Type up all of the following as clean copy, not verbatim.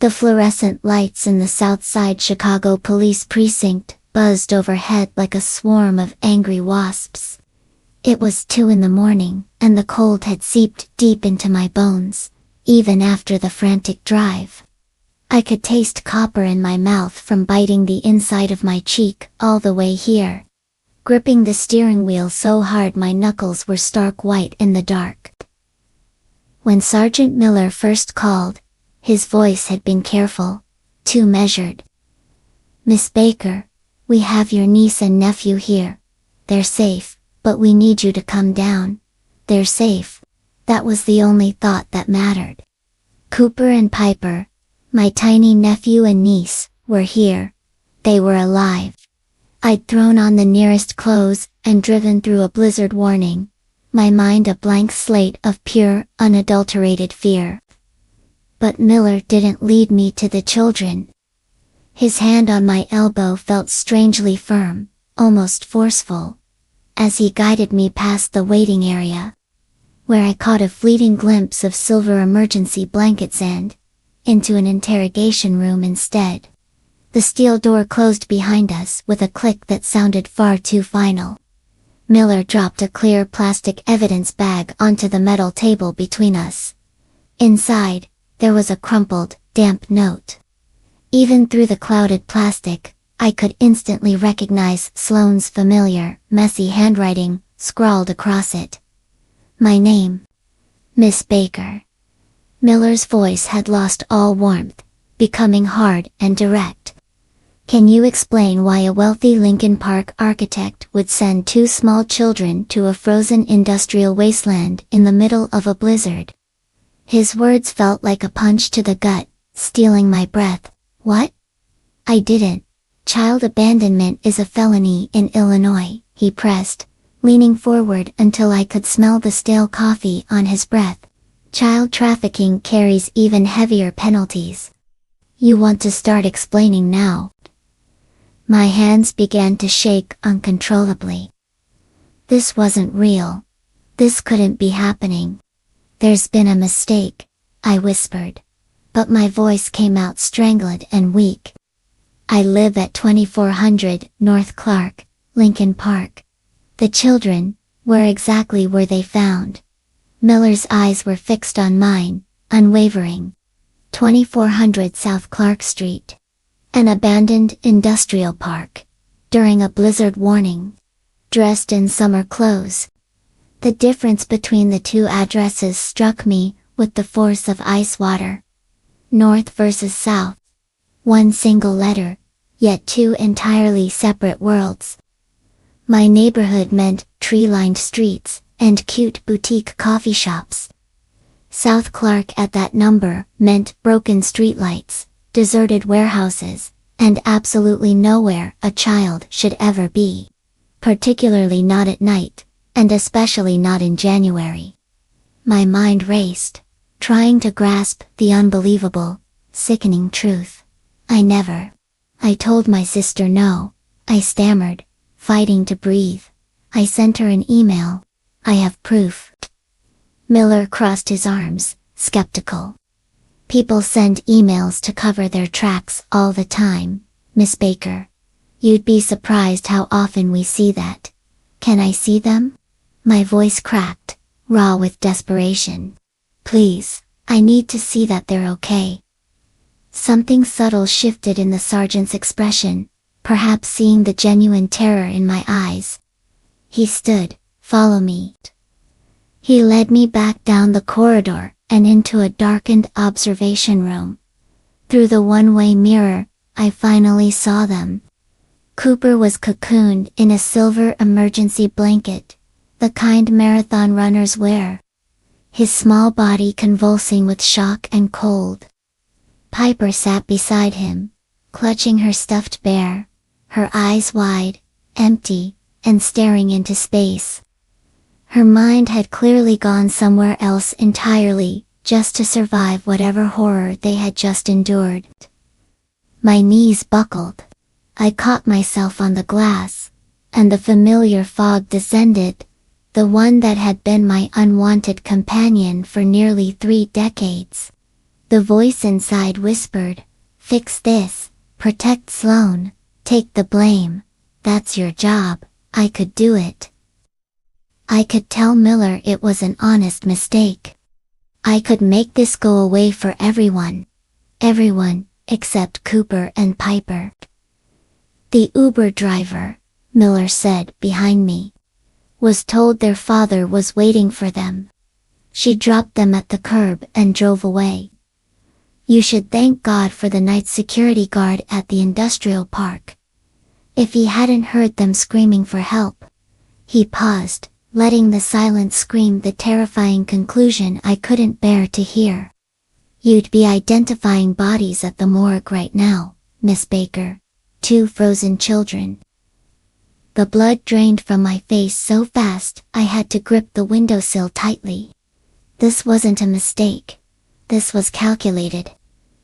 The fluorescent lights in the Southside Chicago police precinct buzzed overhead like a swarm of angry wasps. It was 2 in the morning, and the cold had seeped deep into my bones, even after the frantic drive. I could taste copper in my mouth from biting the inside of my cheek all the way here, gripping the steering wheel so hard my knuckles were stark white in the dark. When Sergeant Miller first called, his voice had been careful, too measured. "Miss Baker, we have your niece and nephew here. They're safe, but we need you to come down." They're safe. That was the only thought that mattered. Cooper and Piper, my tiny nephew and niece, were here. They were alive. I'd thrown on the nearest clothes and driven through a blizzard warning, my mind a blank slate of pure, unadulterated fear. But Miller didn't lead me to the children. His hand on my elbow felt strangely firm, almost forceful, as he guided me past the waiting area, where I caught a fleeting glimpse of silver emergency blankets and, into an interrogation room instead. The steel door closed behind us with a click that sounded far too final. Miller dropped a clear plastic evidence bag onto the metal table between us. Inside, there was a crumpled, damp note. Even through the clouded plastic, I could instantly recognize Sloane's familiar, messy handwriting, scrawled across it. My name. Miss Baker. Miller's voice had lost all warmth, becoming hard and direct. "Can you explain why a wealthy Lincoln Park architect would send 2 small children to a frozen industrial wasteland in the middle of a blizzard?" His words felt like a punch to the gut, stealing my breath. "What?" "I didn't. Child abandonment is a felony in Illinois," he pressed, leaning forward until I could smell the stale coffee on his breath. "Child trafficking carries even heavier penalties. You want to start explaining now?" My hands began to shake uncontrollably. This wasn't real. This couldn't be happening. "There's been a mistake," I whispered, but my voice came out strangled and weak. "I live at 2400 North Clark, Lincoln Park. The children, where exactly were they found?" Miller's eyes were fixed on mine, unwavering. 2400 South Clark Street. An abandoned industrial park. During a blizzard warning. Dressed in summer clothes. The difference between the 2 addresses struck me with the force of ice water. North versus south. 1 single letter, yet 2 entirely separate worlds. My neighborhood meant tree-lined streets and cute boutique coffee shops. South Clark at that number meant broken streetlights, deserted warehouses, and absolutely nowhere a child should ever be. Particularly not at night, and especially not in January. My mind raced, trying to grasp the unbelievable, sickening truth. I told my sister no. I stammered, fighting to breathe. I sent her an email. I have proof. Miller crossed his arms, skeptical. "People send emails to cover their tracks all the time, Miss Baker. You'd be surprised how often we see that. Can I see them?" My voice cracked, raw with desperation. "Please, I need to see that they're okay." Something subtle shifted in the sergeant's expression, perhaps seeing the genuine terror in my eyes. He stood, "Follow me." He led me back down the corridor and into a darkened observation room. Through the one-way mirror, I finally saw them. Cooper was cocooned in a silver emergency blanket, the kind marathon runners wear, his small body convulsing with shock and cold. Piper sat beside him, clutching her stuffed bear, her eyes wide, empty, and staring into space. Her mind had clearly gone somewhere else entirely, just to survive whatever horror they had just endured. My knees buckled. I caught myself on the glass, and the familiar fog descended, the one that had been my unwanted companion for nearly 3 decades. The voice inside whispered, "Fix this, protect Sloan, take the blame, that's your job." I could do it. I could tell Miller it was an honest mistake. I could make this go away for everyone. Everyone, except Cooper and Piper. The Uber driver, Miller said behind me, was told their father was waiting for them. She dropped them at the curb and drove away. You should thank God for the night security guard at the industrial park. If he hadn't heard them screaming for help. He paused, letting the silence scream the terrifying conclusion I couldn't bear to hear. You'd be identifying bodies at the morgue right now, Miss Baker. 2 frozen children. The blood drained from my face so fast I had to grip the windowsill tightly. This wasn't a mistake. This was calculated.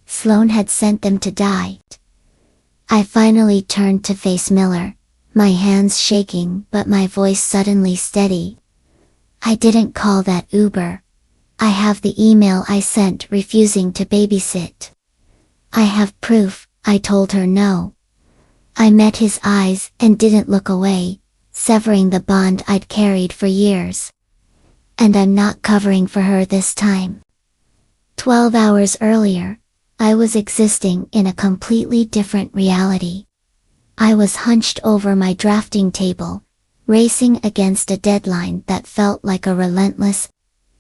Sloan had sent them to die. I finally turned to face Miller, my hands shaking but my voice suddenly steady. I didn't call that Uber. I have the email I sent refusing to babysit. I have proof. I told her no. I met his eyes and didn't look away, severing the bond I'd carried for years. And I'm not covering for her this time. 12 hours earlier, I was existing in a completely different reality. I was hunched over my drafting table, racing against a deadline that felt like a relentless,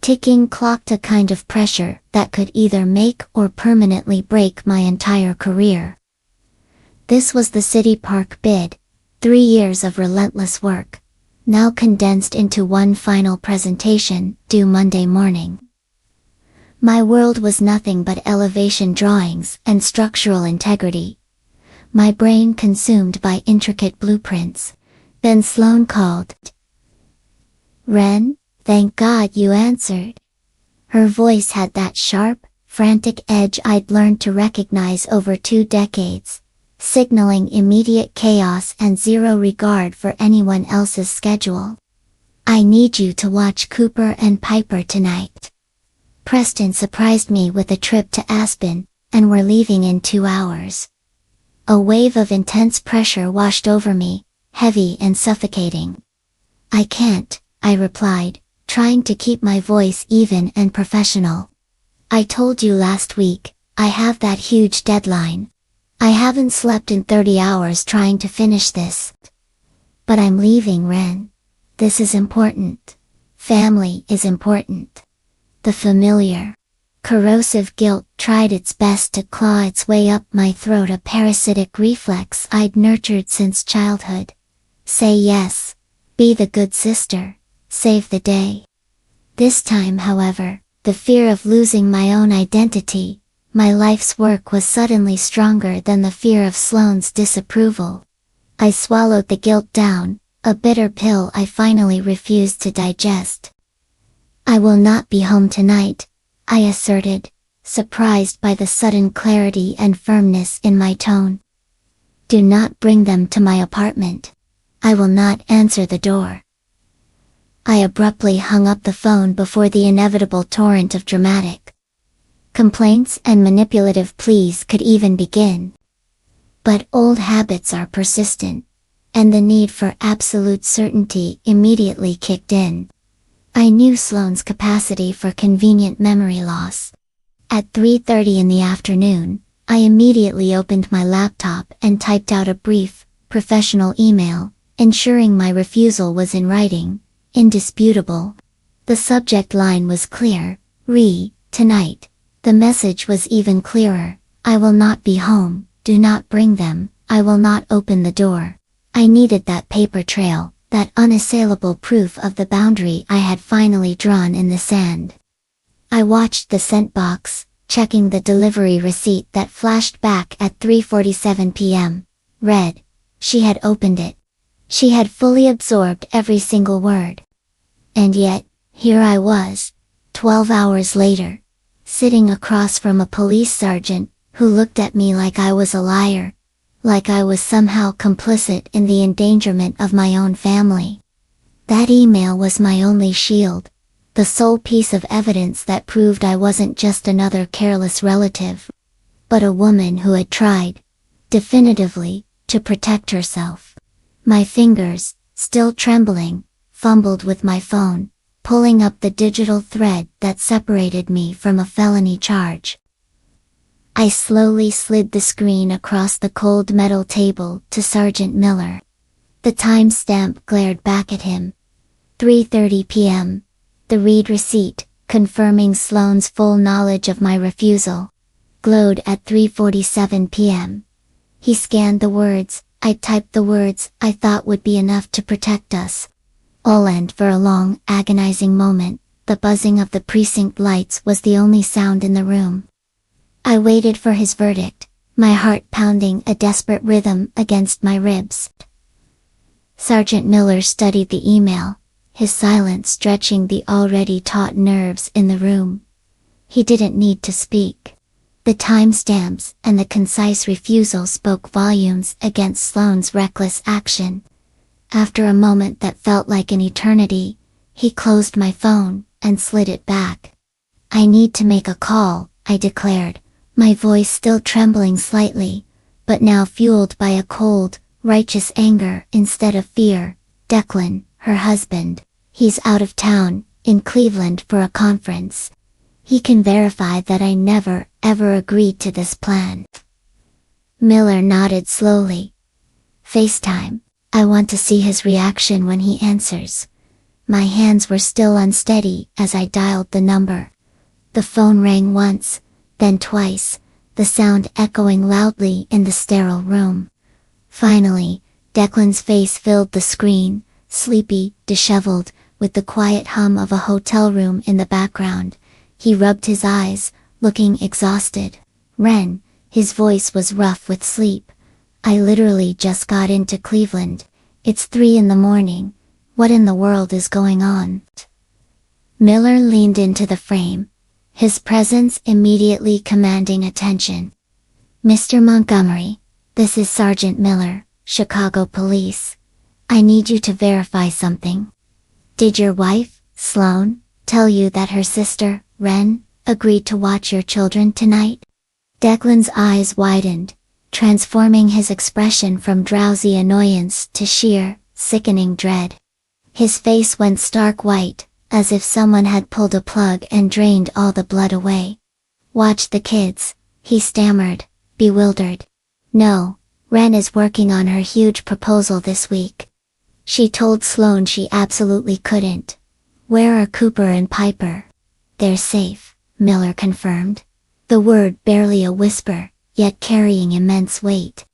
ticking clock, a kind of pressure that could either make or permanently break my entire career. This was the City Park bid, 3 years of relentless work, now condensed into one final presentation, due Monday morning. My world was nothing but elevation drawings and structural integrity. My brain consumed by intricate blueprints. Then Sloan called. "Ren, thank God you answered." Her voice had that sharp, frantic edge I'd learned to recognize over 2 decades, signaling immediate chaos and zero regard for anyone else's schedule. "I need you to watch Cooper and Piper tonight. Preston surprised me with a trip to Aspen, and we're leaving in 2 hours." A wave of intense pressure washed over me, heavy and suffocating. "I can't," I replied, trying to keep my voice even and professional. "I told you last week, I have that huge deadline. I haven't slept in 30 hours trying to finish this. But I'm leaving, Ren. This is important. Family is important." The familiar, corrosive guilt tried its best to claw its way up my throat, a parasitic reflex I'd nurtured since childhood. Say yes. Be the good sister. Save the day. This time, however, the fear of losing my own identity, my life's work, was suddenly stronger than the fear of Sloane's disapproval. I swallowed the guilt down, a bitter pill I finally refused to digest. "I will not be home tonight," I asserted, surprised by the sudden clarity and firmness in my tone. "Do not bring them to my apartment. I will not answer the door." I abruptly hung up the phone before the inevitable torrent of dramatic complaints and manipulative pleas could even begin. But old habits are persistent, and the need for absolute certainty immediately kicked in. I knew Sloane's capacity for convenient memory loss. At 3:30 in the afternoon, I immediately opened my laptop and typed out a brief, professional email, ensuring my refusal was in writing, indisputable. The subject line was clear, tonight. The message was even clearer, I will not be home, do not bring them, I will not open the door. I needed that paper trail, that unassailable proof of the boundary I had finally drawn in the sand. I watched the sent box, checking the delivery receipt that flashed back at 3:47 p.m. Read. She had opened it. She had fully absorbed every single word. And yet, here I was, 12 hours later, sitting across from a police sergeant, who looked at me like I was a liar, like I was somehow complicit in the endangerment of my own family. That email was my only shield, the sole piece of evidence that proved I wasn't just another careless relative, but a woman who had tried, definitively, to protect herself. My fingers, still trembling, fumbled with my phone, pulling up the digital thread that separated me from a felony charge. I slowly slid the screen across the cold metal table to Sergeant Miller. The timestamp glared back at him. 3:30 p.m. The read receipt, confirming Sloane's full knowledge of my refusal, glowed at 3:47 p.m. He scanned the words. I typed the words I thought would be enough to protect us. All, and for a long, agonizing moment, the buzzing of the precinct lights was the only sound in the room. I waited for his verdict, my heart pounding a desperate rhythm against my ribs. Sergeant Miller studied the email, his silence stretching the already taut nerves in the room. He didn't need to speak. The timestamps and the concise refusal spoke volumes against Sloane's reckless action. After a moment that felt like an eternity, he closed my phone and slid it back. "I need to make a call," I declared, my voice still trembling slightly, but now fueled by a cold, righteous anger instead of fear. "Declan, her husband, he's out of town, in Cleveland for a conference. He can verify that I never, ever agreed to this plan." Miller nodded slowly. "FaceTime. I want to see his reaction when he answers." My hands were still unsteady as I dialed the number. The phone rang once, then twice, the sound echoing loudly in the sterile room. Finally, Declan's face filled the screen, sleepy, disheveled, with the quiet hum of a hotel room in the background. He rubbed his eyes, looking exhausted. "Ren," his voice was rough with sleep. "I literally just got into Cleveland. It's 3 in the morning. What in the world is going on?" Miller leaned into the frame, his presence immediately commanding attention. "Mr. Montgomery, this is Sergeant Miller, Chicago Police. I need you to verify something. Did your wife, Sloane, tell you that her sister, Ren, agreed to watch your children tonight?" Declan's eyes widened, transforming his expression from drowsy annoyance to sheer, sickening dread. His face went stark white, as if someone had pulled a plug and drained all the blood away. "Watch the kids," he stammered, bewildered. "No, Ren is working on her huge proposal this week. She told Sloane she absolutely couldn't. Where are Cooper and Piper?" "They're safe," Miller confirmed. The word barely a whisper, yet carrying immense weight.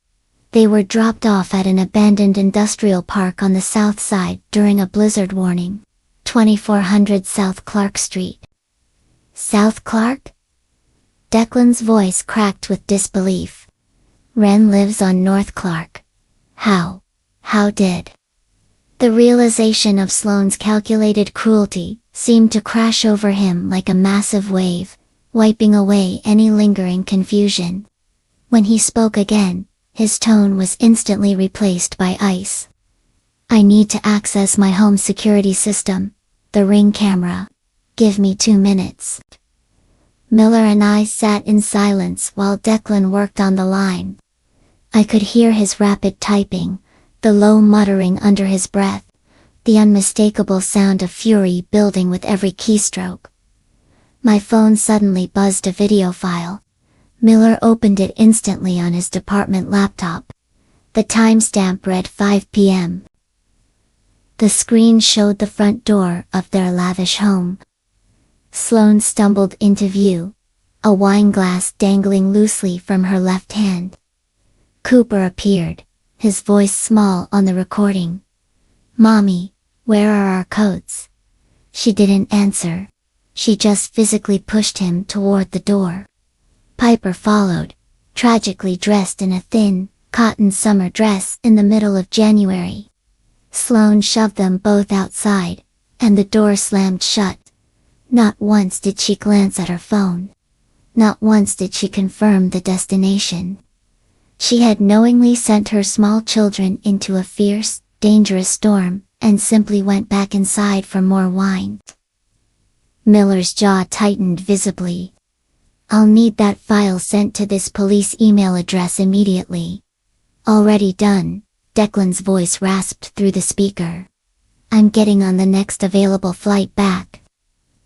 "They were dropped off at an abandoned industrial park on the south side during a blizzard warning. 2400 South Clark Street." "South Clark?" Declan's voice cracked with disbelief. "Ren lives on North Clark. How did?" The realization of Sloane's calculated cruelty seemed to crash over him like a massive wave, wiping away any lingering confusion. When he spoke again, his tone was instantly replaced by ice. "I need to access my home security system, the Ring camera. Give me 2 minutes." Miller and I sat in silence while Declan worked on the line. I could hear his rapid typing, the low muttering under his breath, the unmistakable sound of fury building with every keystroke. My phone suddenly buzzed a video file. Miller opened it instantly on his department laptop. The timestamp read 5 p.m. The screen showed the front door of their lavish home. Sloane stumbled into view, a wine glass dangling loosely from her left hand. Cooper appeared, his voice small on the recording. "Mommy, where are our coats?" She didn't answer. She just physically pushed him toward the door. Piper followed, tragically dressed in a thin, cotton summer dress in the middle of January. Sloane shoved them both outside, and the door slammed shut. Not once did she glance at her phone. Not once did she confirm the destination. She had knowingly sent her small children into a fierce, dangerous storm, and simply went back inside for more wine. Miller's jaw tightened visibly. I'll need that file sent to this police email address immediately. Already done, Declan's voice rasped through the speaker. I'm getting on the next available flight back.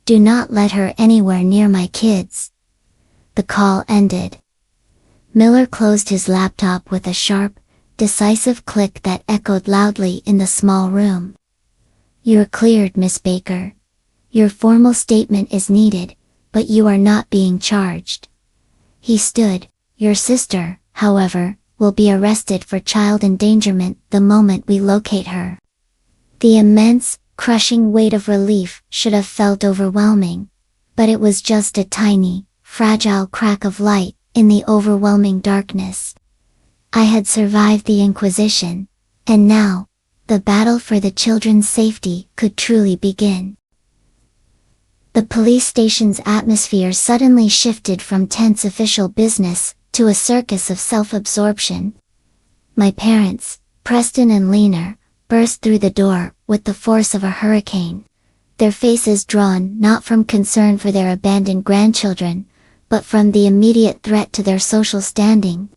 Do not let her anywhere near my kids. The call ended. Miller closed his laptop with a sharp, decisive click that echoed loudly in the small room. You're cleared, Miss Baker. Your formal statement is needed, but you are not being charged. He stood. Your sister, however, will be arrested for child endangerment the moment we locate her. The immense, crushing weight of relief should have felt overwhelming, but it was just a tiny, fragile crack of light in the overwhelming darkness. I had survived the Inquisition, and now, the battle for the children's safety could truly begin. The police station's atmosphere suddenly shifted from tense official business to a circus of self-absorption. My parents, Preston and Lena, burst through the door with the force of a hurricane, their faces drawn not from concern for their abandoned grandchildren, but from the immediate threat to their social standing.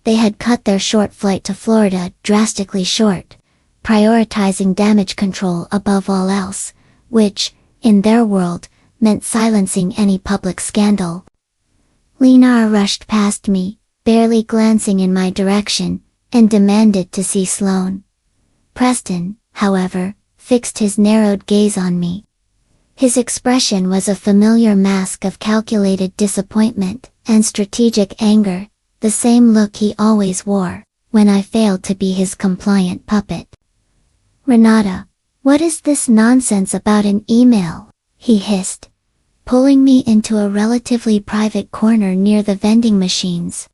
They had cut their short flight to Florida drastically short, prioritizing damage control above all else, which, in their world, meant silencing any public scandal. Lena rushed past me, barely glancing in my direction, and demanded to see Sloane. Preston, however, fixed his narrowed gaze on me. His expression was a familiar mask of calculated disappointment and strategic anger, the same look he always wore when I failed to be his compliant puppet. Renata, what is this nonsense about an email? He hissed, pulling me into a relatively private corner near the vending machines.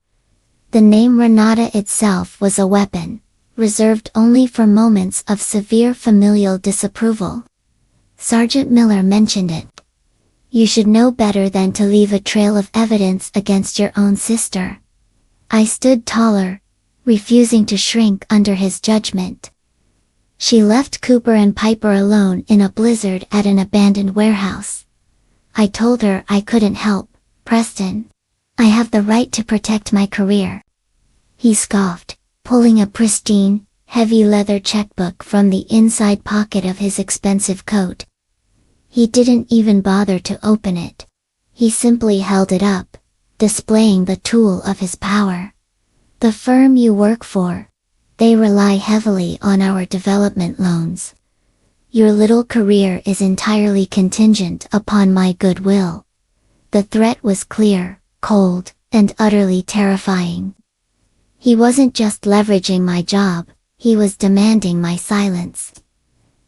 The name Renata itself was a weapon, reserved only for moments of severe familial disapproval. Sergeant Miller mentioned it. You should know better than to leave a trail of evidence against your own sister. I stood taller, refusing to shrink under his judgment. She left Cooper and Piper alone in a blizzard at an abandoned warehouse. I told her I couldn't help, Preston. I have the right to protect my career. He scoffed, pulling a pristine, heavy leather checkbook from the inside pocket of his expensive coat. He didn't even bother to open it. He simply held it up, displaying the tool of his power. The firm you work for, they rely heavily on our development loans. Your little career is entirely contingent upon my goodwill. The threat was clear, cold, and utterly terrifying. He wasn't just leveraging my job, he was demanding my silence.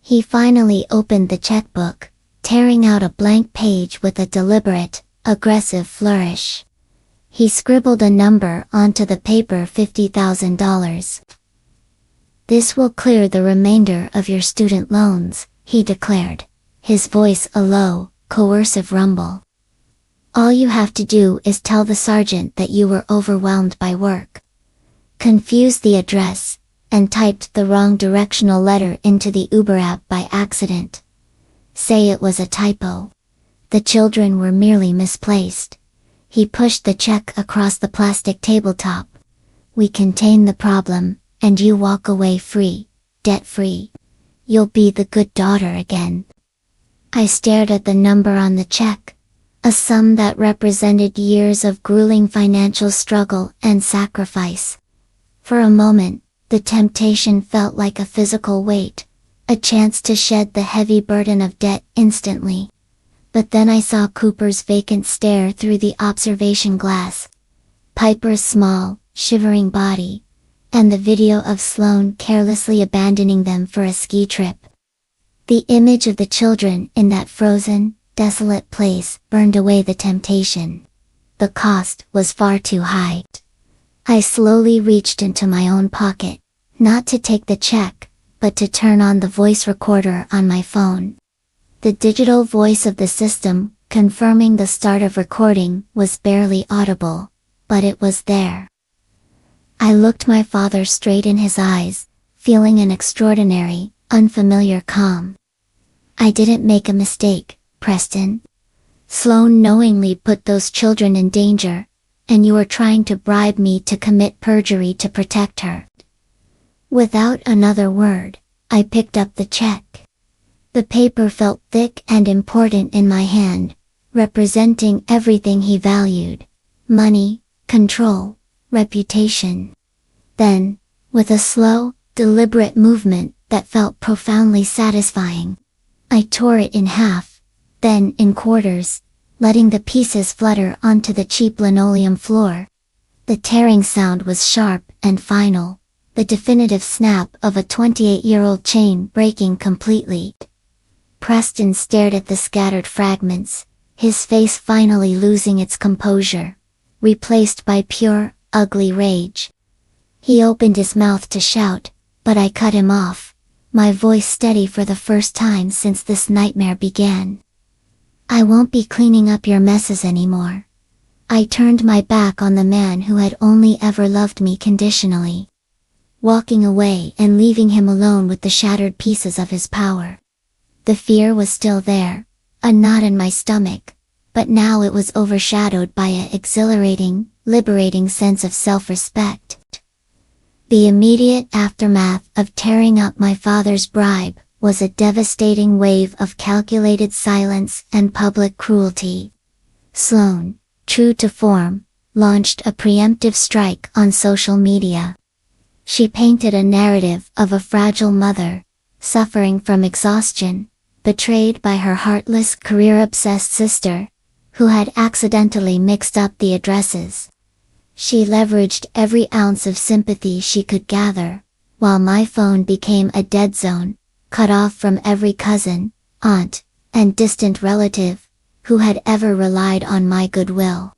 He finally opened the checkbook, tearing out a blank page with a deliberate, aggressive flourish. He scribbled a number onto the paper, $50,000. This will clear the remainder of your student loans, he declared, his voice a low, coercive rumble. All you have to do is tell the sergeant that you were overwhelmed by work. Confused the address, and typed the wrong directional letter into the Uber app by accident. Say it was a typo. The children were merely misplaced. He pushed the check across the plastic tabletop. We contain the problem, and you walk away free, debt-free. You'll be the good daughter again. I stared at the number on the check, a sum that represented years of grueling financial struggle and sacrifice. For a moment, the temptation felt like a physical weight, a chance to shed the heavy burden of debt instantly. But then I saw Cooper's vacant stare through the observation glass, Piper's small, shivering body, and the video of Sloane carelessly abandoning them for a ski trip. The image of the children in that frozen, desolate place burned away the temptation. The cost was far too high. I slowly reached into my own pocket, not to take the check, but to turn on the voice recorder on my phone. The digital voice of the system, confirming the start of recording, was barely audible, but it was there. I looked my father straight in his eyes, feeling an extraordinary, unfamiliar calm. I didn't make a mistake, Preston. Sloan knowingly put those children in danger, and you are trying to bribe me to commit perjury to protect her." Without another word, I picked up the check. The paper felt thick and important in my hand, representing everything he valued: money, control, reputation. Then, with a slow, deliberate movement that felt profoundly satisfying, I tore it in half, then in quarters, letting the pieces flutter onto the cheap linoleum floor. The tearing sound was sharp and final, the definitive snap of a 28-year-old chain breaking completely. Preston stared at the scattered fragments, his face finally losing its composure, replaced by pure, ugly rage. He opened his mouth to shout, but I cut him off, my voice steady for the first time since this nightmare began. "I won't be cleaning up your messes anymore." I turned my back on the man who had only ever loved me conditionally, walking away and leaving him alone with the shattered pieces of his power. The fear was still there, a knot in my stomach, but now it was overshadowed by an exhilarating, liberating sense of self-respect. The immediate aftermath of tearing up my father's bribe was a devastating wave of calculated silence and public cruelty. Sloan, true to form, launched a preemptive strike on social media. She painted a narrative of a fragile mother, suffering from exhaustion, betrayed by her heartless, career-obsessed sister, who had accidentally mixed up the addresses. She leveraged every ounce of sympathy she could gather, while my phone became a dead zone, cut off from every cousin, aunt, and distant relative, who had ever relied on my goodwill.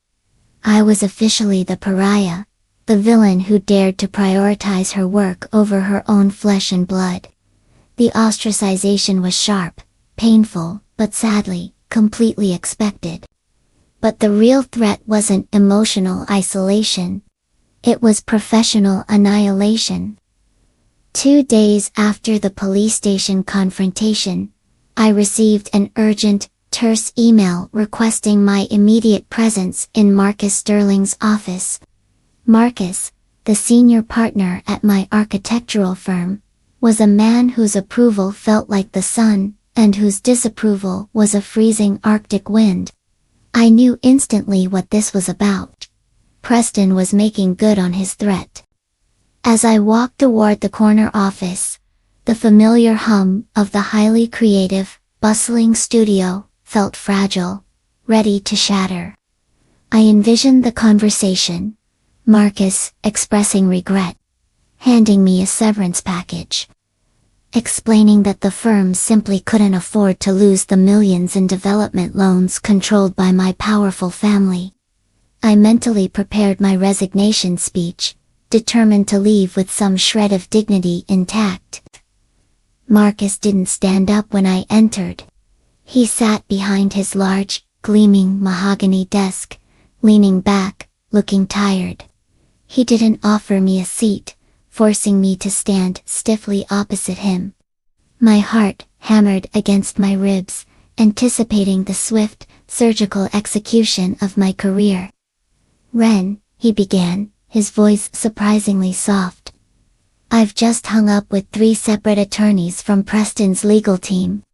I was officially the pariah, the villain who dared to prioritize her work over her own flesh and blood. The ostracization was sharp, painful, but sadly, completely expected. But the real threat wasn't emotional isolation. It was professional annihilation. 2 days after the police station confrontation, I received an urgent, terse email requesting my immediate presence in Marcus Sterling's office. Marcus, the senior partner at my architectural firm, was a man whose approval felt like the sun, and whose disapproval was a freezing Arctic wind. I knew instantly what this was about. Preston was making good on his threat. As I walked toward the corner office, the familiar hum of the highly creative, bustling studio felt fragile, ready to shatter. I envisioned the conversation, Marcus expressing regret, handing me a severance package, explaining that the firm simply couldn't afford to lose the millions in development loans controlled by my powerful family. I mentally prepared my resignation speech, determined to leave with some shred of dignity intact. Marcus didn't stand up when I entered. He sat behind his large, gleaming mahogany desk, leaning back, looking tired. He didn't offer me a seat, forcing me to stand stiffly opposite him. My heart hammered against my ribs, anticipating the swift, surgical execution of my career. "Ren," he began, his voice surprisingly soft. "I've just hung up with 3 separate attorneys from Preston's legal team.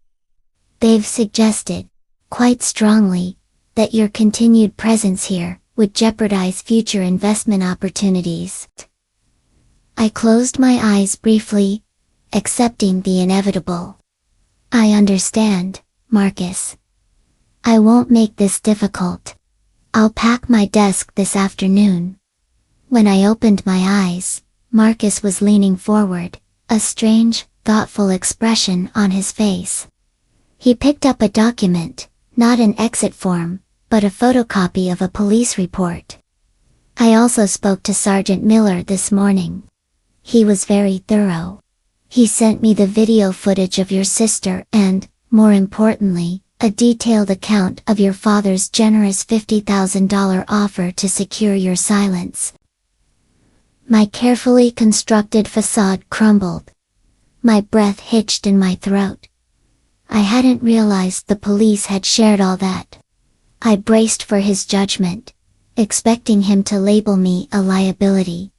They've suggested, quite strongly, that your continued presence here would jeopardize future investment opportunities." I closed my eyes briefly, accepting the inevitable. "I understand, Marcus. I won't make this difficult. I'll pack my desk this afternoon." When I opened my eyes, Marcus was leaning forward, a strange, thoughtful expression on his face. He picked up a document, not an exit form, but a photocopy of a police report. "I also spoke to Sergeant Miller this morning. He was very thorough. He sent me the video footage of your sister and, more importantly, a detailed account of your father's generous $50,000 offer to secure your silence." My carefully constructed facade crumbled. My breath hitched in my throat. I hadn't realized the police had shared all that. I braced for his judgment, expecting him to label me a liability.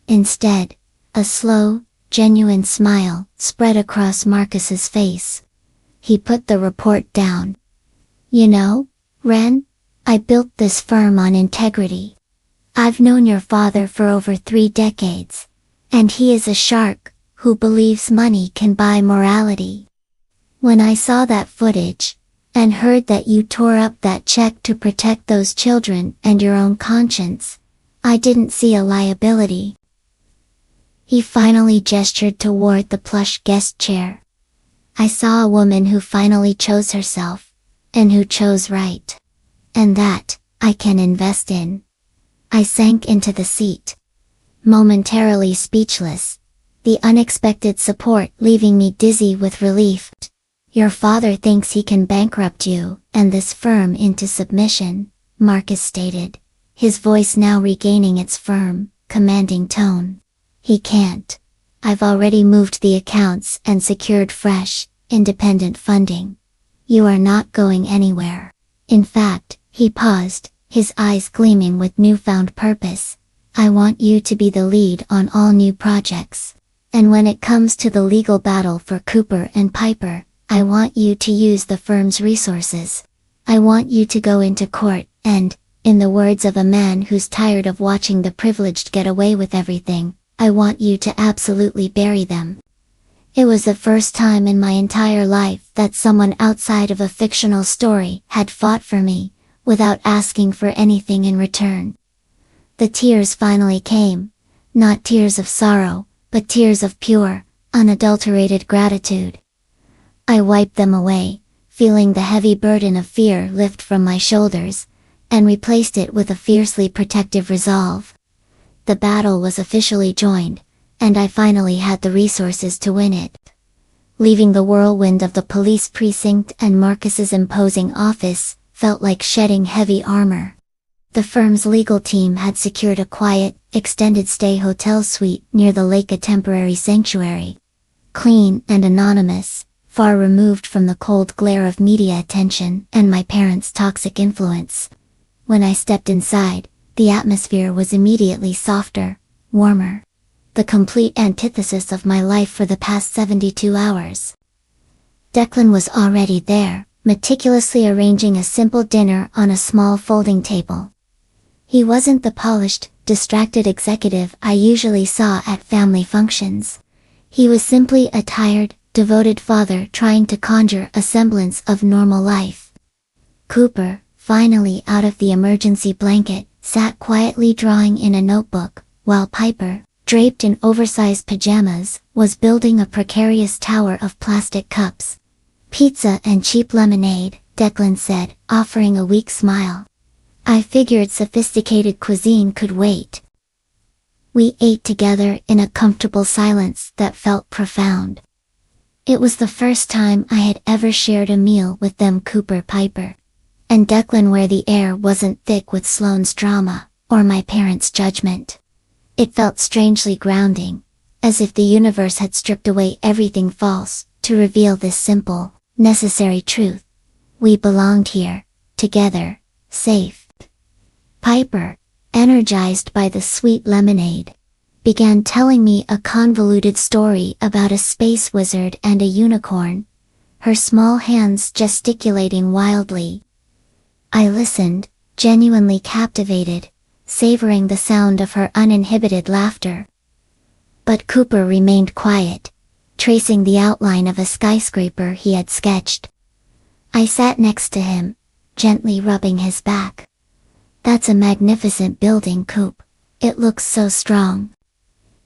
Instead, a slow, genuine smile spread across Marcus's face. He put the report down. You know, Ren, I built this firm on integrity. I've known your father for over 3 decades, and he is a shark who believes money can buy morality. When I saw that footage, and heard that you tore up that check to protect those children and your own conscience, I didn't see a liability. He finally gestured toward the plush guest chair. I saw a woman who finally chose herself, and who chose right. And that, I can invest in. I sank into the seat, momentarily speechless, the unexpected support leaving me dizzy with relief. Your father thinks he can bankrupt you and this firm into submission, Marcus stated, his voice now regaining its firm, commanding tone. He can't. I've already moved the accounts and secured fresh, independent funding. You are not going anywhere. In fact, he paused, his eyes gleaming with newfound purpose. I want you to be the lead on all new projects. And when it comes to the legal battle for Cooper and Piper, I want you to use the firm's resources. I want you to go into court and, in the words of a man who's tired of watching the privileged get away with everything, I want you to absolutely bury them. It was the first time in my entire life that someone outside of a fictional story had fought for me, without asking for anything in return. The tears finally came, not tears of sorrow, but tears of pure, unadulterated gratitude. I wiped them away, feeling the heavy burden of fear lift from my shoulders, and replaced it with a fiercely protective resolve. The battle was officially joined, and I finally had the resources to win it. Leaving the whirlwind of the police precinct and Marcus's imposing office felt like shedding heavy armor. The firm's legal team had secured a quiet, extended-stay hotel suite near the lake, a temporary sanctuary. Clean and anonymous, far removed from the cold glare of media attention and my parents' toxic influence. When I stepped inside, the atmosphere was immediately softer, warmer. The complete antithesis of my life for the past 72 hours. Declan was already there, meticulously arranging a simple dinner on a small folding table. He wasn't the polished, distracted executive I usually saw at family functions. He was simply a tired, devoted father trying to conjure a semblance of normal life. Cooper, finally out of the emergency blanket, sat quietly drawing in a notebook, while Piper, draped in oversized pajamas, was building a precarious tower of plastic cups. Pizza and cheap lemonade, Declan said, offering a weak smile. I figured sophisticated cuisine could wait. We ate together in a comfortable silence that felt profound. It was the first time I had ever shared a meal with them, Cooper, Piper, and Declan, where the air wasn't thick with Sloane's drama, or my parents' judgment. It felt strangely grounding, as if the universe had stripped away everything false, to reveal this simple, necessary truth. We belonged here, together, safe. Piper, energized by the sweet lemonade, began telling me a convoluted story about a space wizard and a unicorn, her small hands gesticulating wildly. I listened, genuinely captivated, savoring the sound of her uninhibited laughter. But Cooper remained quiet, tracing the outline of a skyscraper he had sketched. I sat next to him, gently rubbing his back. That's a magnificent building, Coop. It looks so strong.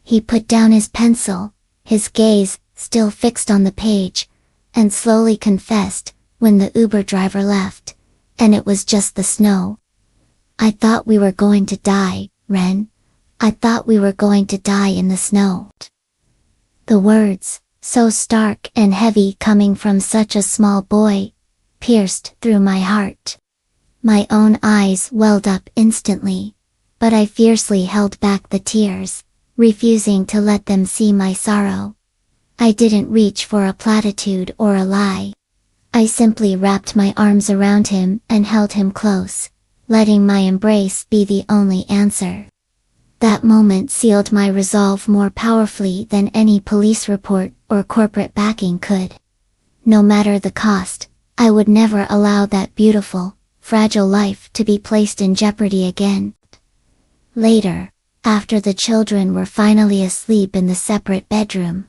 He put down his pencil, his gaze still fixed on the page, and slowly confessed, when the Uber driver left, and it was just the snow. I thought we were going to die, Ren. I thought we were going to die in the snow. The words, so stark and heavy coming from such a small boy, pierced through my heart. My own eyes welled up instantly, but I fiercely held back the tears, refusing to let them see my sorrow. I didn't reach for a platitude or a lie. I simply wrapped my arms around him and held him close, letting my embrace be the only answer. That moment sealed my resolve more powerfully than any police report or corporate backing could. No matter the cost, I would never allow that beautiful, fragile life to be placed in jeopardy again. Later, after the children were finally asleep in the separate bedroom,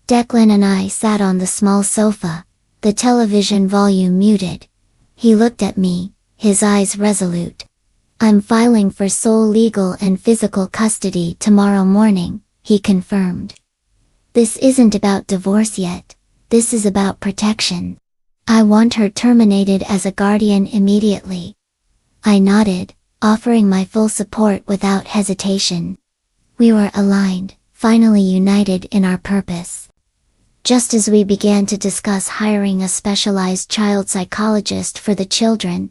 Declan and I sat on the small sofa, the television volume muted. He looked at me, his eyes resolute. "I'm filing for sole legal and physical custody tomorrow morning," he confirmed. "This isn't about divorce yet, this is about protection. I want her terminated as a guardian immediately." I nodded, offering my full support without hesitation. We were aligned, finally united in our purpose. Just as we began to discuss hiring a specialized child psychologist for the children,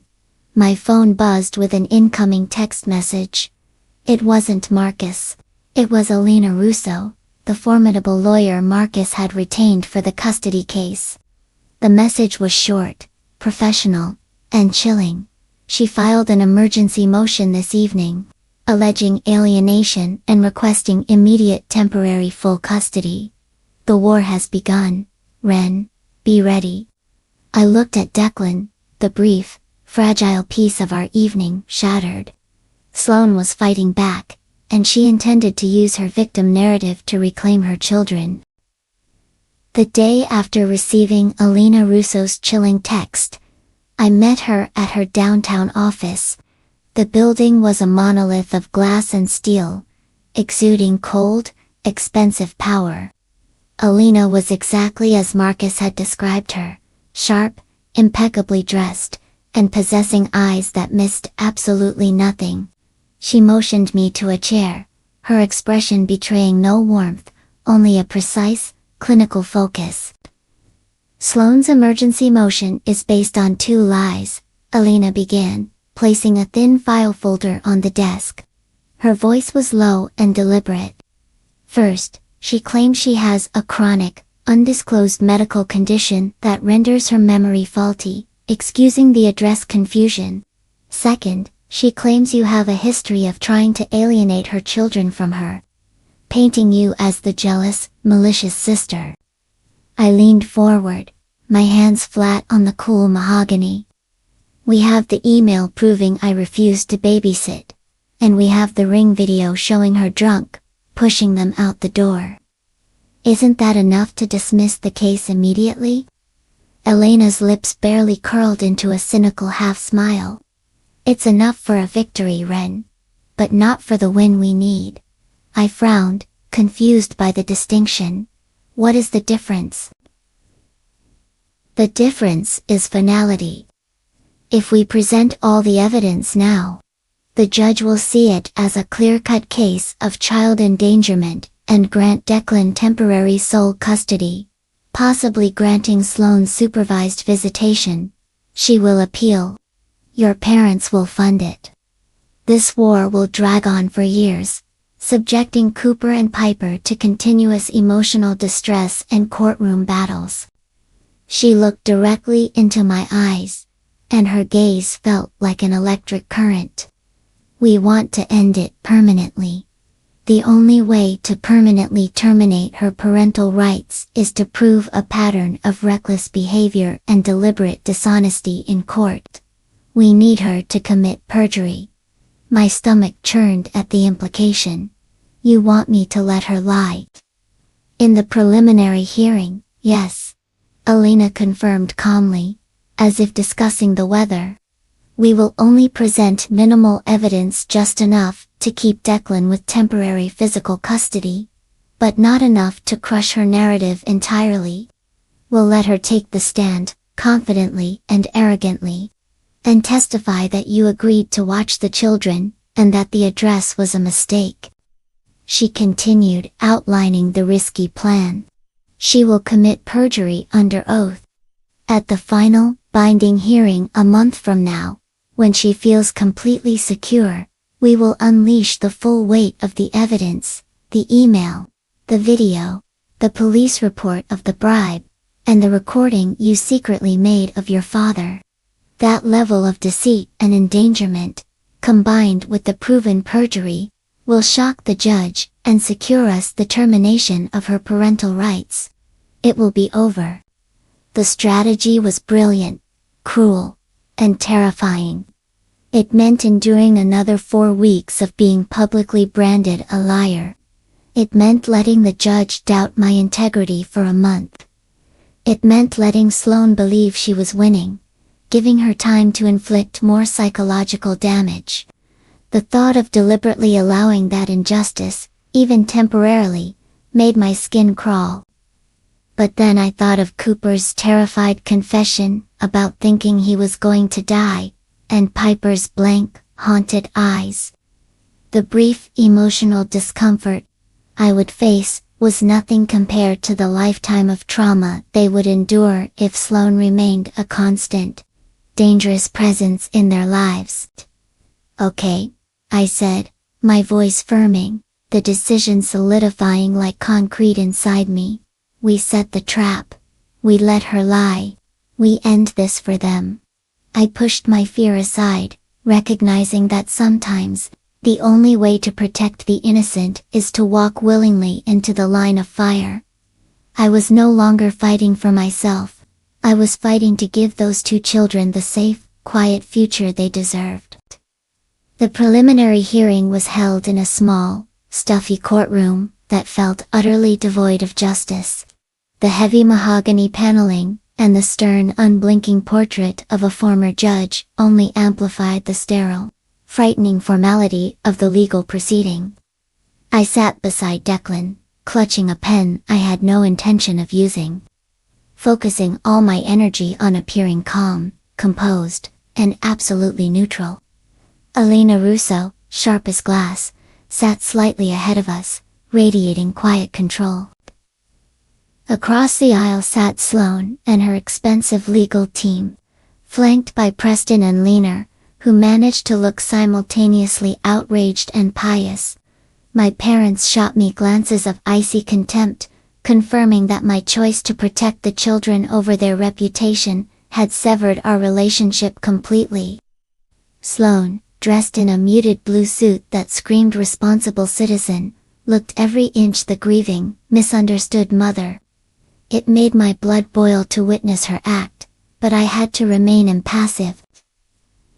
my phone buzzed with an incoming text message. It wasn't Marcus. It was Alina Russo, the formidable lawyer Marcus had retained for the custody case. The message was short, professional, and chilling. "She filed an emergency motion this evening, alleging alienation and requesting immediate temporary full custody. The war has begun, Ren, be ready." I looked at Declan, the brief, fragile piece of our evening shattered. Sloane was fighting back, and she intended to use her victim narrative to reclaim her children. The day after receiving Alina Russo's chilling text, I met her at her downtown office. The building was a monolith of glass and steel, exuding cold, expensive power. Alina was exactly as Marcus had described her, sharp, impeccably dressed, and possessing eyes that missed absolutely nothing. She motioned me to a chair, her expression betraying no warmth, only a precise, clinical focus. "Sloane's emergency motion is based on 2 lies, Alina began, placing a thin file folder on the desk. Her voice was low and deliberate. "First, she claims she has a chronic, undisclosed medical condition that renders her memory faulty, excusing the address confusion. Second, she claims you have a history of trying to alienate her children from her, painting you as the jealous, malicious sister." I leaned forward, my hands flat on the cool mahogany. "We have the email proving I refused to babysit, and we have the Ring video showing her drunk, pushing them out the door. Isn't that enough to dismiss the case immediately?" Elena's lips barely curled into a cynical half-smile. "It's enough for a victory, Ren. But not for the win we need." I frowned, confused by the distinction. "What is the difference?" "The difference is finality. If we present all the evidence now, the judge will see it as a clear-cut case of child endangerment and grant Declan temporary sole custody, possibly granting Sloane supervised visitation. She will appeal. Your parents will fund it. This war will drag on for years, subjecting Cooper and Piper to continuous emotional distress and courtroom battles." She looked directly into my eyes, and her gaze felt like an electric current. "We want to end it permanently. The only way to permanently terminate her parental rights is to prove a pattern of reckless behavior and deliberate dishonesty in court. We need her to commit perjury." My stomach churned at the implication. "You want me to let her lie?" "In the preliminary hearing, yes," Alina confirmed calmly, as if discussing the weather. "We will only present minimal evidence, just enough to keep Declan with temporary physical custody, but not enough to crush her narrative entirely. We'll let her take the stand, confidently and arrogantly, and testify that you agreed to watch the children, and that the address was a mistake." She continued, outlining the risky plan. "She will commit perjury under oath. At the final, binding hearing a month from now, when she feels completely secure, we will unleash the full weight of the evidence, the email, the video, the police report of the bribe, and the recording you secretly made of your father. That level of deceit and endangerment, combined with the proven perjury, will shock the judge and secure us the termination of her parental rights. It will be over." The strategy was brilliant, cruel, and terrifying. It meant enduring another 4 weeks of being publicly branded a liar. It meant letting the judge doubt my integrity for a month. It meant letting Sloane believe she was winning, giving her time to inflict more psychological damage. The thought of deliberately allowing that injustice, even temporarily, made my skin crawl. But then I thought of Cooper's terrified confession about thinking he was going to die, and Piper's blank, haunted eyes. The brief emotional discomfort I would face was nothing compared to the lifetime of trauma they would endure if Sloane remained a constant, dangerous presence in their lives. "Okay," I said, my voice firming, the decision solidifying like concrete inside me. "We set the trap. We let her lie. We end this for them." I pushed my fear aside, recognizing that sometimes, the only way to protect the innocent is to walk willingly into the line of fire. I was no longer fighting for myself. I was fighting to give those 2 children the safe, quiet future they deserved. The preliminary hearing was held in a small, stuffy courtroom that felt utterly devoid of justice. The heavy mahogany paneling and the stern, unblinking portrait of a former judge only amplified the sterile, frightening formality of the legal proceeding. I sat beside Declan, clutching a pen I had no intention of using, focusing all my energy on appearing calm, composed, and absolutely neutral. Elena Russo, sharp as glass, sat slightly ahead of us, radiating quiet control. Across the aisle sat Sloane and her expensive legal team, flanked by Preston and Leaner, who managed to look simultaneously outraged and pious. My parents shot me glances of icy contempt, confirming that my choice to protect the children over their reputation had severed our relationship completely. Sloane, dressed in a muted blue suit that screamed responsible citizen, looked every inch the grieving, misunderstood mother. It made my blood boil to witness her act, but I had to remain impassive.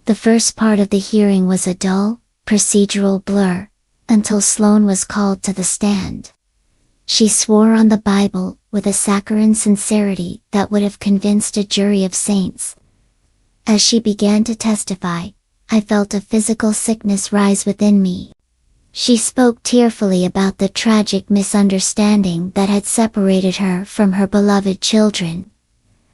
The first part of the hearing was a dull, procedural blur, until Sloane was called to the stand. She swore on the Bible with a saccharine sincerity that would have convinced a jury of saints. As she began to testify, I felt a physical sickness rise within me. She spoke tearfully about the tragic misunderstanding that had separated her from her beloved children.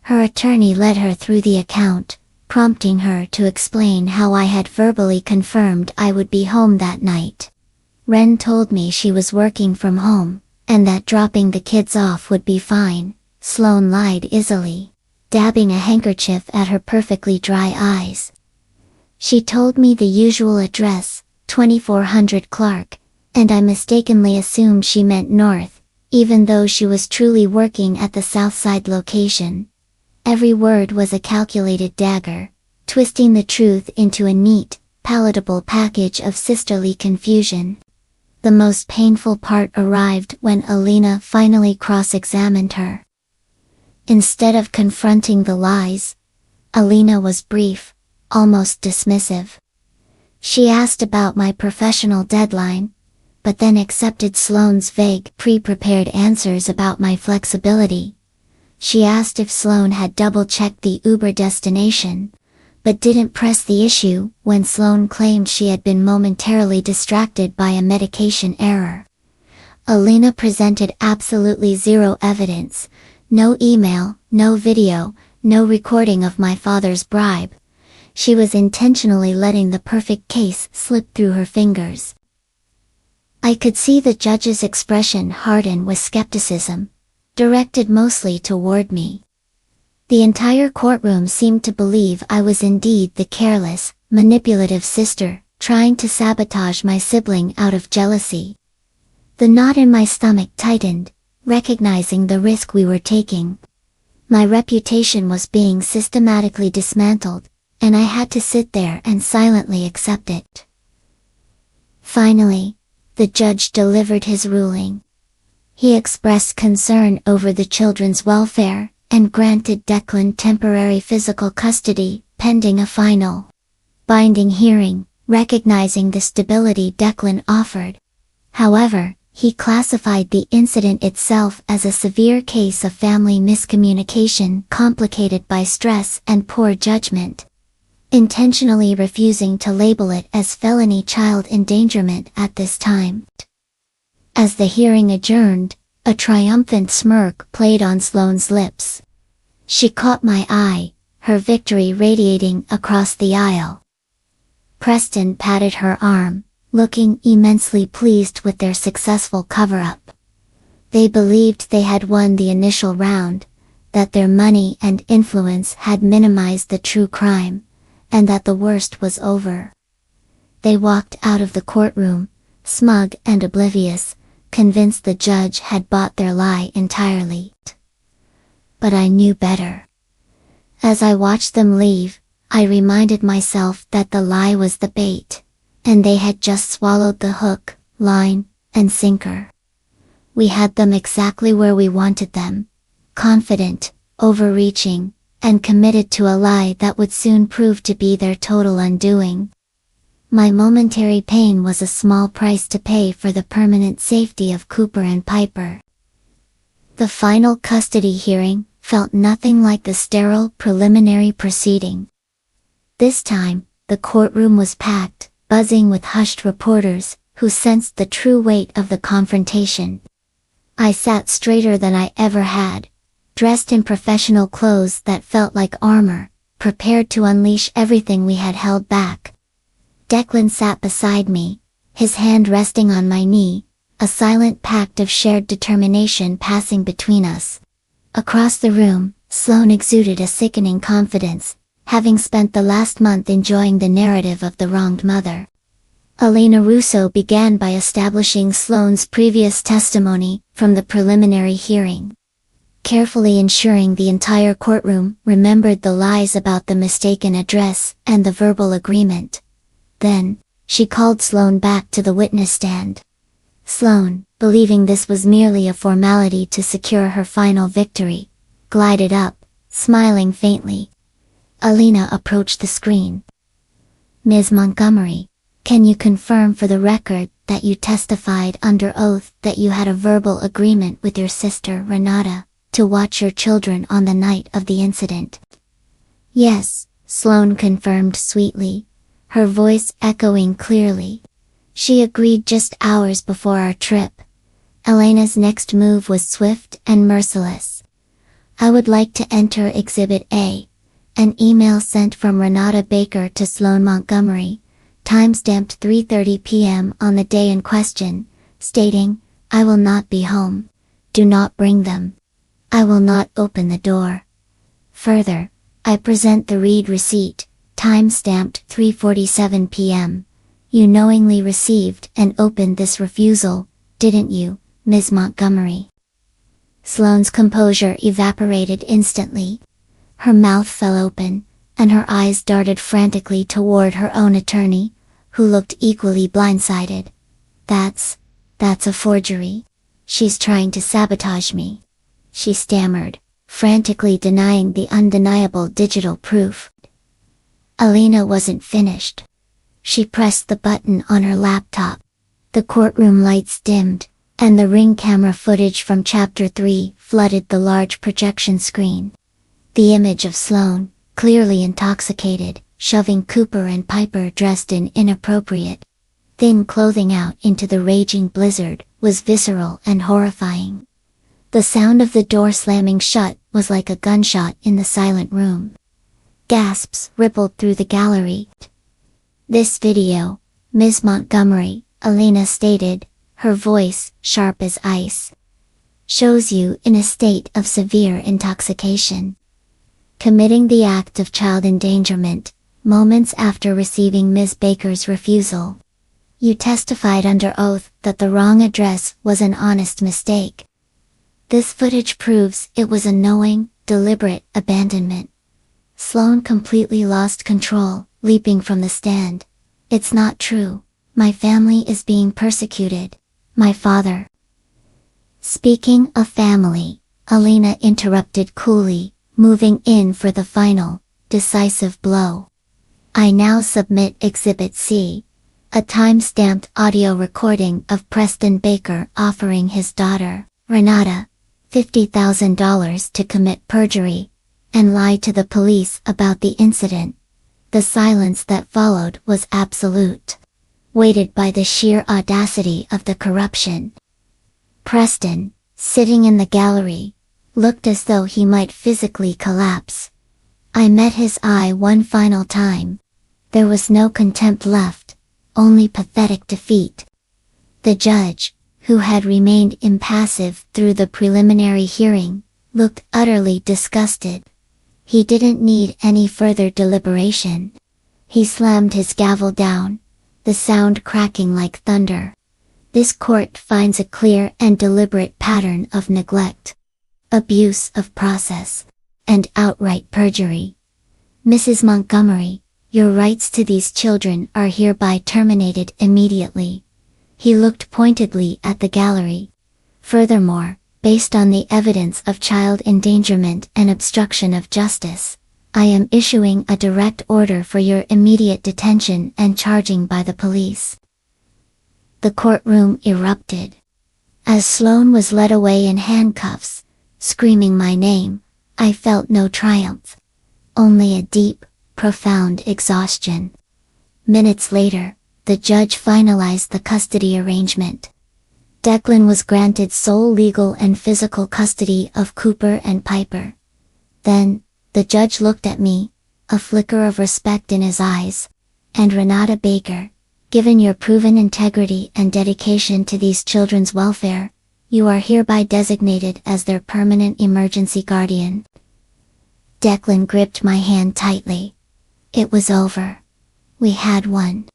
Her attorney led her through the account, prompting her to explain how I had verbally confirmed I would be home that night. Ren told me she was working from home, and that dropping the kids off would be fine. Sloane lied easily, dabbing a handkerchief at her perfectly dry eyes. She told me the usual address, 2400 Clark, and I mistakenly assumed she meant north, even though she was truly working at the Southside location. Every word was a calculated dagger, twisting the truth into a neat, palatable package of sisterly confusion. The most painful part arrived when Alina finally cross-examined her. Instead of confronting the lies, Alina was brief, almost dismissive. She asked about my professional deadline, but then accepted Sloane's vague, pre-prepared answers about my flexibility. She asked if Sloane had double-checked the Uber destination, but didn't press the issue when Sloane claimed she had been momentarily distracted by a medication error. Alina presented absolutely zero evidence, no email, no video, no recording of my father's bribe. She was intentionally letting the perfect case slip through her fingers. I could see the judge's expression harden with skepticism, directed mostly toward me. The entire courtroom seemed to believe I was indeed the careless, manipulative sister, trying to sabotage my sibling out of jealousy. The knot in my stomach tightened, recognizing the risk we were taking. My reputation was being systematically dismantled, and I had to sit there and silently accept it. Finally, the judge delivered his ruling. He expressed concern over the children's welfare, and granted Declan temporary physical custody, pending a final, binding hearing, recognizing the stability Declan offered. However, he classified the incident itself as a severe case of family miscommunication complicated by stress and poor judgment, intentionally refusing to label it as felony child endangerment at this time. As the hearing adjourned, a triumphant smirk played on Sloane's lips. She caught my eye, her victory radiating across the aisle. Preston patted her arm, looking immensely pleased with their successful cover-up. They believed they had won the initial round, that their money and influence had minimized the true crime, and that the worst was over. They walked out of the courtroom, smug and oblivious, convinced the judge had bought their lie entirely. But I knew better. As I watched them leave, I reminded myself that the lie was the bait, and they had just swallowed the hook, line, and sinker. We had them exactly where we wanted them, confident, overreaching, and committed to a lie that would soon prove to be their total undoing. My momentary pain was a small price to pay for the permanent safety of Cooper and Piper. The final custody hearing felt nothing like the sterile preliminary proceeding. This time, the courtroom was packed, buzzing with hushed reporters, who sensed the true weight of the confrontation. I sat straighter than I ever had, dressed in professional clothes that felt like armor, prepared to unleash everything we had held back. Declan sat beside me, his hand resting on my knee, a silent pact of shared determination passing between us. Across the room, Sloane exuded a sickening confidence, having spent the last month enjoying the narrative of the wronged mother. Elena Russo began by establishing Sloane's previous testimony from the preliminary hearing, carefully ensuring the entire courtroom remembered the lies about the mistaken address and the verbal agreement. Then, she called Sloane back to the witness stand. Sloane, believing this was merely a formality to secure her final victory, glided up, smiling faintly. Elena approached the screen. "Ms. Montgomery, can you confirm for the record that you testified under oath that you had a verbal agreement with your sister Renata to watch your children on the night of the incident?" "Yes," Sloane confirmed sweetly, her voice echoing clearly. "She agreed just hours before our trip." Elena's next move was swift and merciless. "I would like to enter Exhibit A, an email sent from Renata Baker to Sloane Montgomery, timestamped 3:30 p.m. on the day in question, stating, 'I will not be home. Do not bring them. I will not open the door.' Further, I present the read receipt, timestamped 3:47 p.m. You knowingly received and opened this refusal, didn't you, Ms. Montgomery?" Sloane's composure evaporated instantly. Her mouth fell open, and her eyes darted frantically toward her own attorney, who looked equally blindsided. That's a forgery. She's trying to sabotage me," she stammered, frantically denying the undeniable digital proof. Elena wasn't finished. She pressed the button on her laptop. The courtroom lights dimmed, and the Ring camera footage from Chapter 3 flooded the large projection screen. The image of Sloane, clearly intoxicated, shoving Cooper and Piper dressed in inappropriate, thin clothing out into the raging blizzard, was visceral and horrifying. The sound of the door slamming shut was like a gunshot in the silent room. Gasps rippled through the gallery. "This video, Ms. Montgomery," Elena stated, her voice sharp as ice, "shows you in a state of severe intoxication, committing the act of child endangerment, moments after receiving Ms. Baker's refusal. You testified under oath that the wrong address was an honest mistake. This footage proves it was a knowing, deliberate abandonment. Sloane completely lost control, leaping from the stand. It's not true. My family is being persecuted. My father. Speaking of family, Alina interrupted coolly, moving in for the final, decisive blow. I now submit Exhibit C, a time-stamped audio recording of Preston Baker offering his daughter, Renata, $50,000 to commit perjury, and lie to the police about the incident. The silence that followed was absolute, weighted by the sheer audacity of the corruption. Preston, sitting in the gallery, looked as though he might physically collapse. I met his eye one final time. There was no contempt left, only pathetic defeat. The judge, who had remained impassive through the preliminary hearing, looked utterly disgusted. He didn't need any further deliberation. He slammed his gavel down, the sound cracking like thunder. This court finds a clear and deliberate pattern of neglect, abuse of process, and outright perjury. Mrs. Montgomery, your rights to these children are hereby terminated immediately. He looked pointedly at the gallery. Furthermore, based on the evidence of child endangerment and obstruction of justice, I am issuing a direct order for your immediate detention and charging by the police. The courtroom erupted. As Sloane was led away in handcuffs, screaming my name, I felt no triumph. Only a deep, profound exhaustion. Minutes later, the judge finalized the custody arrangement. Declan was granted sole legal and physical custody of Cooper and Piper. Then, the judge looked at me, a flicker of respect in his eyes, and Renata Baker, given your proven integrity and dedication to these children's welfare, you are hereby designated as their permanent emergency guardian. Declan gripped my hand tightly. It was over. We had won.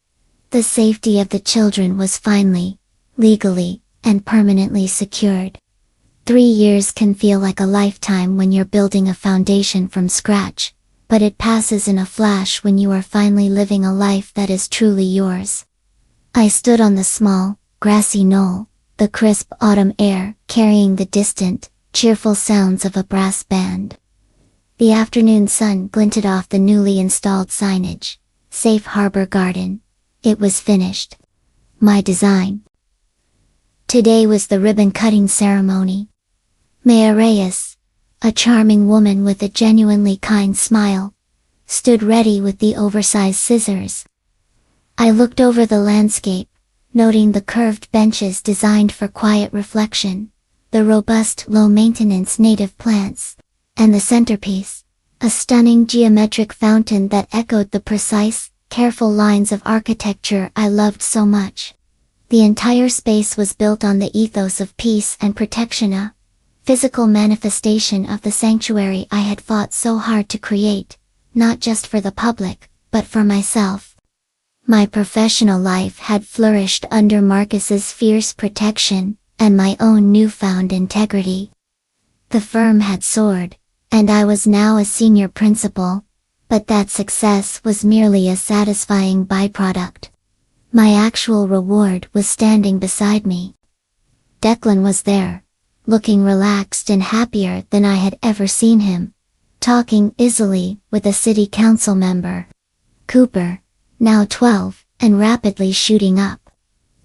The safety of the children was finally, legally, and permanently secured. 3 years can feel like a lifetime when you're building a foundation from scratch, but it passes in a flash when you are finally living a life that is truly yours. I stood on the small, grassy knoll, the crisp autumn air carrying the distant, cheerful sounds of a brass band. The afternoon sun glinted off the newly installed signage, Safe Harbor Garden. It was finished. My design. Today was the ribbon-cutting ceremony. Maya Reyes, a charming woman with a genuinely kind smile, stood ready with the oversized scissors. I looked over the landscape, noting the curved benches designed for quiet reflection, the robust low-maintenance native plants, and the centerpiece, a stunning geometric fountain that echoed the precise, careful lines of architecture I loved so much. The entire space was built on the ethos of peace and protection, a physical manifestation of the sanctuary I had fought so hard to create, not just for the public, but for myself. My professional life had flourished under Marcus's fierce protection, and my own newfound integrity. The firm had soared, and I was now a senior principal, but that success was merely a satisfying byproduct. My actual reward was standing beside me. Declan was there, looking relaxed and happier than I had ever seen him, talking easily with a city council member. Cooper, now 12, and rapidly shooting up,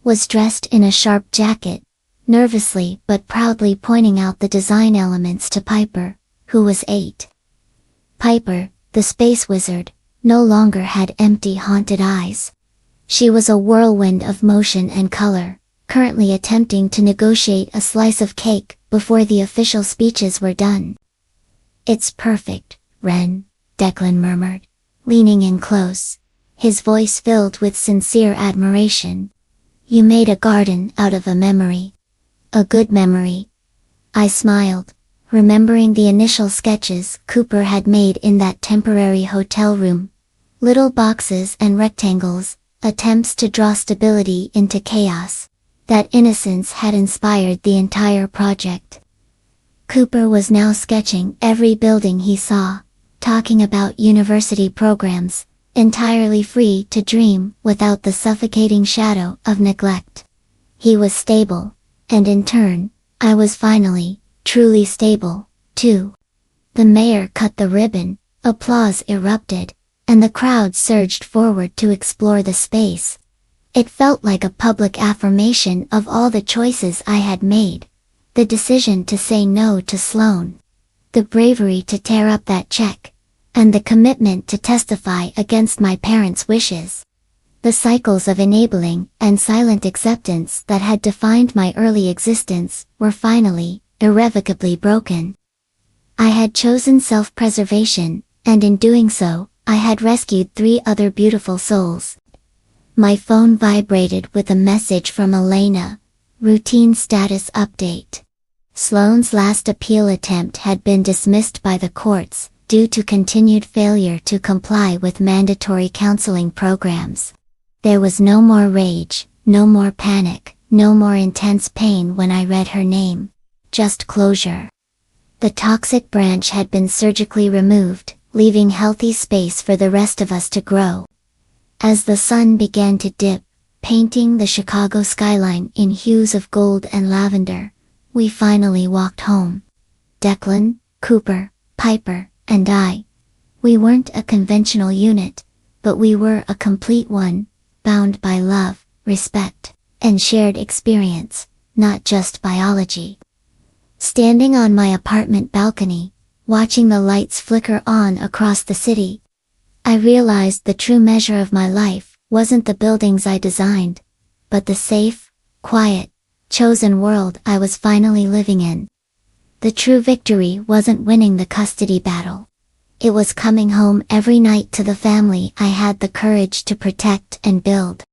was dressed in a sharp jacket, nervously but proudly pointing out the design elements to Piper, who was 8. Piper, the space wizard, no longer had empty haunted eyes. She was a whirlwind of motion and color, currently attempting to negotiate a slice of cake before the official speeches were done. "It's perfect, Ren," Declan murmured, leaning in close, his voice filled with sincere admiration. "You made a garden out of a memory. A good memory." I smiled, remembering the initial sketches Cooper had made in that temporary hotel room. Little boxes and rectangles, attempts to draw stability into chaos. That innocence had inspired the entire project. Cooper was now sketching every building he saw, talking about university programs, entirely free to dream without the suffocating shadow of neglect. He was stable, and in turn, I was finally, truly stable, too. The mayor cut the ribbon, applause erupted, and the crowd surged forward to explore the space. It felt like a public affirmation of all the choices I had made. The decision to say no to Sloan, the bravery to tear up that check, and the commitment to testify against my parents' wishes. The cycles of enabling and silent acceptance that had defined my early existence were finally, irrevocably broken. I had chosen self-preservation, and in doing so, I had rescued 3 other beautiful souls. My phone vibrated with a message from Elena. Routine status update. Sloane's last appeal attempt had been dismissed by the courts, due to continued failure to comply with mandatory counseling programs. There was no more rage, no more panic, no more intense pain when I read her name. Just closure. The toxic branch had been surgically removed, leaving healthy space for the rest of us to grow. As the sun began to dip, painting the Chicago skyline in hues of gold and lavender, we finally walked home. Declan, Cooper, Piper, and I. We weren't a conventional unit, but we were a complete one, bound by love, respect, and shared experience, not just biology. Standing on my apartment balcony, watching the lights flicker on across the city, I realized the true measure of my life wasn't the buildings I designed, but the safe, quiet, chosen world I was finally living in. The true victory wasn't winning the custody battle. It was coming home every night to the family I had the courage to protect and build.